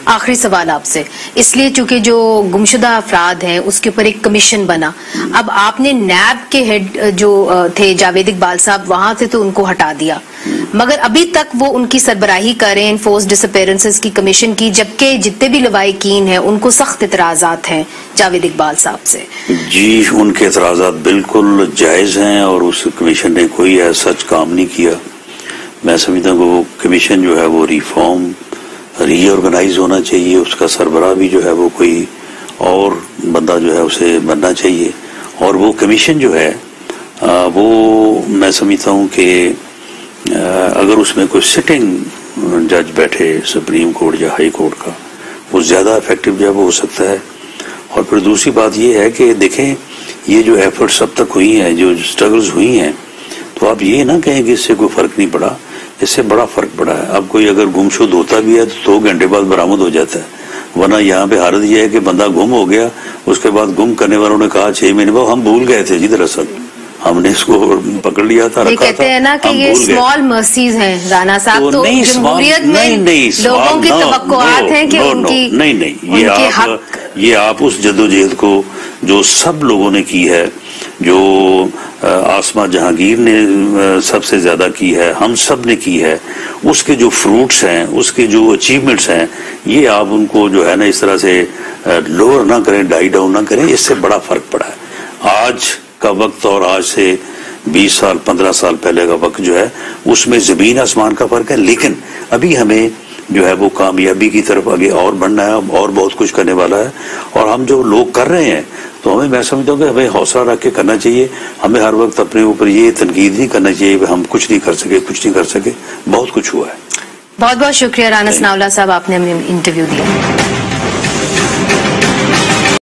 آخری سوال آپ سے, اس لیے چونکہ جو گمشدہ افراد ہیں اس کے اوپر ایک کمیشن بنا, اب آپ نے نیب کے ہیڈ جو تھے جاوید اقبال صاحب, وہاں سے تو ان کو ہٹا دیا, مگر ابھی تک وہ ان کی سربراہی کر رہے ہیں انفورس ڈس اپیرنسز کی کمیشن کی, جبکہ جتنے بھی لوائقین ہیں ان کو سخت اعتراضات ہیں جاوید اقبال صاحب سے. جی ان کے اعتراضات بالکل جائز ہیں, اور اس کمیشن نے کوئی سچ کام نہیں کیا. میں سمجھتا ہوں کہ وہ کمیشن جو ہے وہ ریفارم ری آرگنائز ہونا چاہیے, اس کا سربراہ بھی جو ہے وہ کوئی اور بندہ جو ہے اسے بننا چاہیے. اور وہ کمیشن جو ہے وہ میں سمجھتا ہوں کہ اگر اس میں کوئی سٹنگ جج بیٹھے سپریم کورٹ یا ہائی کورٹ کا, وہ زیادہ افیکٹو جو ہے وہ ہو سکتا ہے. اور پھر دوسری بات یہ ہے کہ دیکھیں یہ جو ایفرٹس اب تک ہوئی ہیں, جو اسٹرگلز ہوئی ہیں, تو آپ یہ نہ کہیں کہ اس سے کوئی فرق نہیں پڑا, اس سے بڑا فرق پڑا ہے. اب کوئی اگر گمشد ہوتا بھی ہے تو 2 گھنٹے بعد برآمد ہو جاتا ہے, ورنہ یہاں پہ حالت یہ ہے کہ بندہ گم ہو گیا, اس کے بعد گم کرنے والوں نے کہا 6 مہینے بعد ہم بھول گئے تھے جی, دراصل ہم نے اس کو پکڑ لیا تھا, رکھا کہتے ہیں نا کہ یہ اسمال مرسیز ہیں رانا صاحب, تو جمہوریت میں لوگوں کی توقعات ہیں کہ ان کی نہیں, یہ آپ اس جدوجہد کو جو سب لوگوں نے کی ہے, جو آسما جہانگیر نے سب سے زیادہ کی ہے, ہم سب نے کی ہے, اس کے جو فروٹس ہیں, اس کے جو اچیومنٹس ہیں, یہ آپ ان کو جو ہے نا اس طرح سے لوور نہ کریں, ڈائی ڈاؤن نہ کریں. اس سے بڑا فرق پڑا ہے. آج کا وقت اور آج سے 20 سال 15 سال پہلے کا وقت جو ہے اس میں زمین آسمان کا فرق ہے, لیکن ابھی ہمیں جو ہے وہ کامیابی کی طرف آگے اور بڑھنا ہے, اور بہت کچھ کرنے والا ہے. اور ہم جو لوگ کر رہے ہیں تو ہمیں, میں سمجھتا ہوں کہ ہمیں حوصلہ رکھ کے کرنا چاہیے. ہمیں ہر وقت اپنے اوپر یہ تنقید نہیں کرنا چاہیے کہ ہم کچھ نہیں کر سکے. بہت کچھ ہوا ہے. بہت بہت شکریہ رانا ثناء اللہ صاحب, آپ نے ہمیں انٹرویو دیا.